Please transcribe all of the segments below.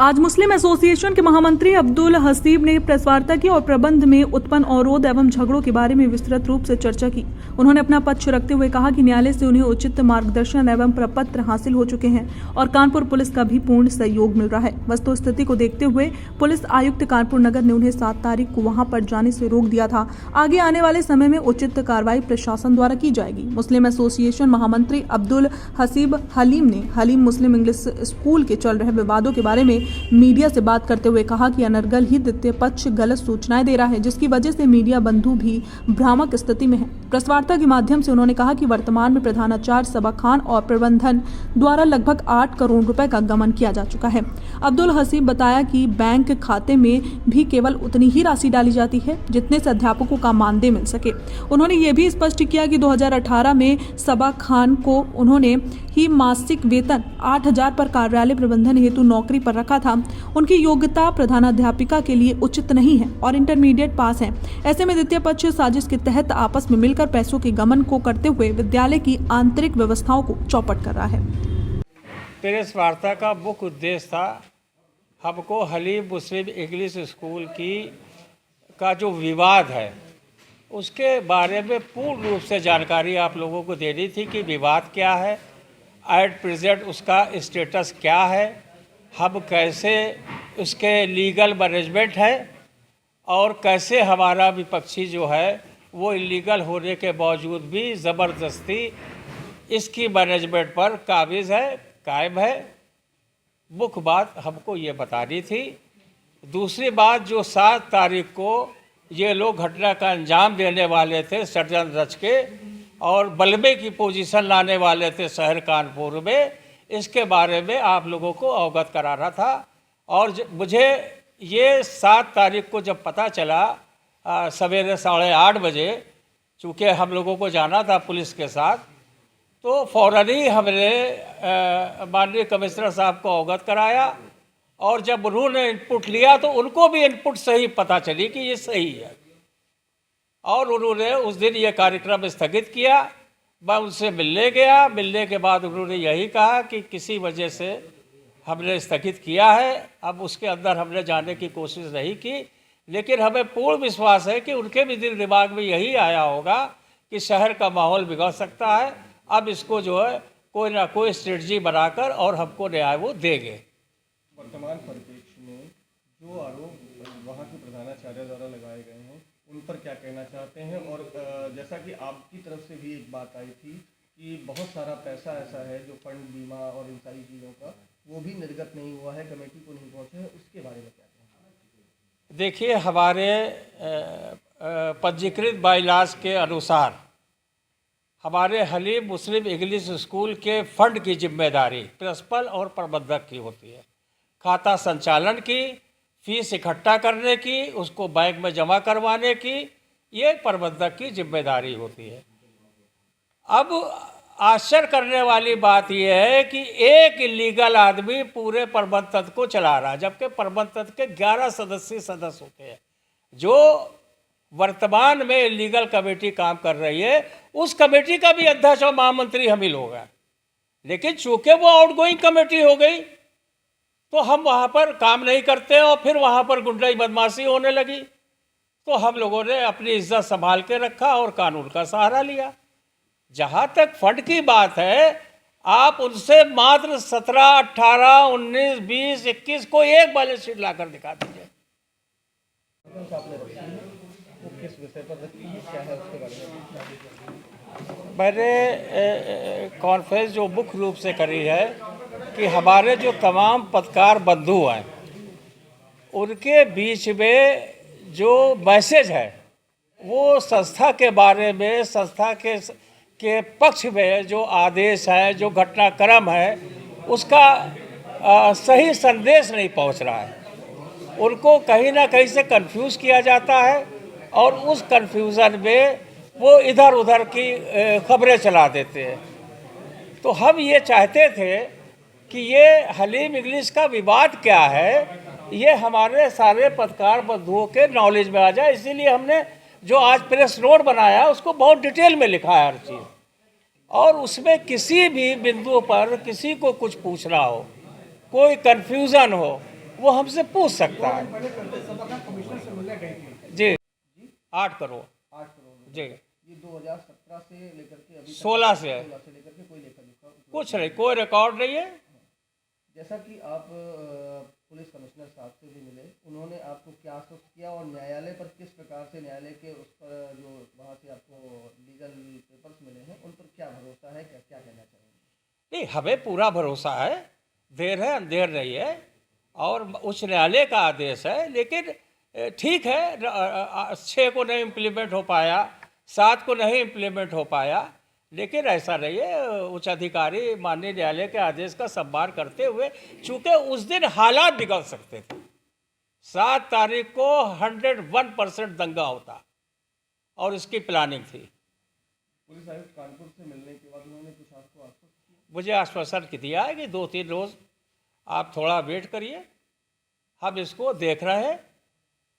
आज मुस्लिम एसोसिएशन के महामंत्री अब्दुल हसीब ने प्रेस वार्ता की और प्रबंध में उत्पन्न अवरोध एवं झगड़ों के बारे में विस्तृत रूप से चर्चा की। उन्होंने अपना पक्ष रखते हुए कहा कि न्यायालय से उन्हें उचित मार्गदर्शन एवं प्रपत्र हासिल हो चुके हैं और कानपुर पुलिस का भी पूर्ण सहयोग मिल रहा है। वस्तु स्थिति को देखते हुए पुलिस आयुक्त कानपुर नगर ने उन्हें 7 तारीख को वहां पर जाने से रोक दिया था। आगे आने वाले समय में उचित कार्रवाई प्रशासन द्वारा की जाएगी। मुस्लिम एसोसिएशन महामंत्री अब्दुल हसीब हलीम ने हलीम मुस्लिम इंग्लिश स्कूल के चल रहे विवादों के बारे में मीडिया से बात करते हुए कहा कि अनर्गल ही द्वितीय पक्ष गलत सूचनाएं दे रहा है, जिसकी वजह से मीडिया बंधु भी भ्रामक स्थिति में है। प्रेस वार्ता के माध्यम से उन्होंने कहा कि वर्तमान में प्रधानाचार्य सबा खान और प्रबंधन द्वारा लगभग 8 करोड़ रुपए का गमन किया जा चुका है। अब्दुल हसीब बताया कि बैंक खाते में भी केवल उतनी ही राशि डाली जाती है जितने से अध्यापकों का मानदेय मिल सके। उन्होंने ये भी स्पष्ट किया कि 2018 में सबा खान को उन्होंने ही मासिक वेतन 8,000 पर कार्यालय प्रबंधन हेतु नौकरी पर रखा था। उनकी योग्यता प्रधानाध्यापिका के लिए उचित नहीं है और इंटरमीडिएट पास है। ऐसे में द्वितीय पक्ष साजिश के तहत आपस में मिलकर पैसों के गमन को करते हुए विद्यालय की आंतरिक व्यवस्थाओं को चौपट कर रहा है। प्रेस वार्ता का मुख्य उद्देश्य था हमको हलीम मुस्लिम इंग्लिश स्कूल का जो विवाद है उसके बारे में पूर्ण रूप से जानकारी आप लोगों को देनी थी कि विवाद क्या है, एट प्रेजेंट उसका स्टेटस क्या है, हम कैसे उसके लीगल मैनेजमेंट है और कैसे हमारा विपक्षी जो है वो इलीगल होने के बावजूद भी ज़बरदस्ती इसकी मैनेजमेंट पर काबिज है, कायम है। मुख्य बात हमको ये बतानी थी। दूसरी बात, जो 7 तारीख को ये लोग घटना का अंजाम देने वाले थे षड्यंत्र रच के और बलबे की पोजीशन लाने वाले थे शहर कानपुर में, इसके बारे में आप लोगों को अवगत कराना था। और मुझे ये 7 तारीख को जब पता चला सवेरे 8:30 बजे, चूँकि हम लोगों को जाना था पुलिस के साथ, तो फ़ौरन ही हमने माननीय कमिश्नर साहब को अवगत कराया और जब उन्होंने इनपुट लिया तो उनको भी इनपुट सही पता चली कि ये सही है और उन्होंने उस दिन ये कार्यक्रम स्थगित किया। मैं उनसे मिलने गया, मिलने के बाद उन्होंने यही कहा कि किसी वजह से हमने स्थगित किया है। अब उसके अंदर हमने जाने की कोशिश नहीं की, लेकिन हमें पूर्ण विश्वास है कि उनके भी दिल दिमाग में यही आया होगा कि शहर का माहौल बिगड़ सकता है। अब इसको जो है कोई ना कोई स्ट्रेटजी बनाकर और हमको न्याय वो देंगे। वर्तमान परिप्रेक्ष्य में जो आरोप वहाँ के प्रधानाचार्य द्वारा लगाए गए हैं उन पर क्या कहना चाहते हैं? और जैसा कि आपकी तरफ से भी एक बात आई थी कि बहुत सारा पैसा ऐसा है जो फंड, बीमा और इन सारी चीज़ों का वो भी निर्गत नहीं हुआ है, कमेटी को नहीं पहुँचे है, उसके बारे में क्या कहें? देखिए, हमारे पंजीकृत बाइलाज के अनुसार हमारे हलीम मुस्लिम इंग्लिश स्कूल के फंड की जिम्मेदारी प्रिंसिपल और प्रबंधक की होती है। खाता संचालन की, फीस इकट्ठा करने की, उसको बैंक में जमा करवाने की, ये प्रबंधक की जिम्मेदारी होती है। अब आश्चर्य करने वाली बात यह है कि एक इलीगल आदमी पूरे प्रबंध तंत्र को चला रहा है, जबकि प्रबंध तंत्र के 11 सदस्य होते हैं। जो वर्तमान में इलीगल कमेटी काम कर रही है, उस कमेटी का भी अध्यक्ष और महामंत्री हम ही लोग हैं, लेकिन चूंकि वो आउटगोइंग कमेटी हो गई तो हम वहाँ पर काम नहीं करते और फिर वहाँ पर गुंडाई बदमाशी होने लगी। तो हम लोगों ने अपनी इज्जत संभाल के रखा और कानून का सहारा लिया। जहाँ तक फंड की बात है, आप उनसे मात्र 17, 18, 19, 20, 21 को एक बैलेंस शीट लाकर दिखा दीजिए। किस विषय पर रखी है, क्या है उसके बारे में? मैंने कॉन्फ्रेंस जो मुख्य रूप से करी है कि हमारे जो तमाम पत्रकार बंधु हैं उनके बीच में जो मैसेज है वो संस्था के बारे में, संस्था के पक्ष में जो आदेश है, जो घटनाक्रम है, उसका सही संदेश नहीं पहुंच रहा है। उनको कहीं ना कहीं से कंफ्यूज किया जाता है और उस कंफ्यूजन में वो इधर उधर की खबरें चला देते हैं। तो हम ये चाहते थे कि ये हलीम इंग्लिश का विवाद क्या है, ये हमारे सारे पत्रकार बंधुओं के नॉलेज में आ जाए, इसीलिए हमने जो आज प्रेस नोट बनाया उसको बहुत डिटेल में लिखा है हर चीज़। और उसमें किसी भी बिंदु पर किसी को कुछ पूछना हो, कोई कन्फ्यूज़न हो, वो हमसे पूछ सकता है। जी 8 करोड़ 8 करोड़ जी, ये 2017 से लेकर के अभी 16 से है, 16 से लेकर के कोई लेखा जोखा उपलब्ध कुछ नहीं, कोई रिकॉर्ड नहीं है। जैसा कि आप पुलिस कमिश्नर साहब से भी मिले, उन्होंने आपको क्या आश्वस्त किया और न्यायालय पर किस प्रकार से न्यायालय के उस पर जो वहाँ से आपको लीगल पेपर्स मिले हैं उन पर क्या भरोसा है, क्या क्या कहना चाहेंगे? नहीं, हमें पूरा भरोसा है, देर है अंधेर नहीं है, और उच्च न्यायालय का आदेश है। लेकिन ठीक है, 6 को नहीं इम्प्लीमेंट हो पाया, 7 को नहीं इम्प्लीमेंट हो पाया, लेकिन ऐसा नहीं है। उच्च अधिकारी माननीय न्यायालय के आदेश का सम्मान करते हुए, चूंकि उस दिन हालात बिगड़ सकते थे, 7 तारीख को 101% दंगा होता और इसकी प्लानिंग थी। पुलिस आयुक्त कानपुर से मिलने के बाद उन्होंने कुछ आपको आश्वस्त किया? मुझे आश्वासन दिया है कि 2-3 रोज़ आप थोड़ा वेट करिए, हम इसको देख रहे हैं।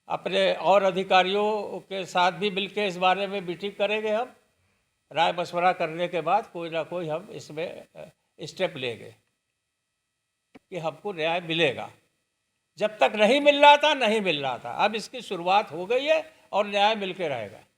अपने और अधिकारियों के साथ भी मिलकर इस बारे में मीटिंग करेंगे। हम राय मशवरा करने के बाद कोई ना कोई हम इसमें स्टेप लेंगे कि हमको न्याय मिलेगा। जब तक नहीं मिल रहा था, नहीं मिल रहा था, अब इसकी शुरुआत हो गई है और न्याय मिल के रहेगा।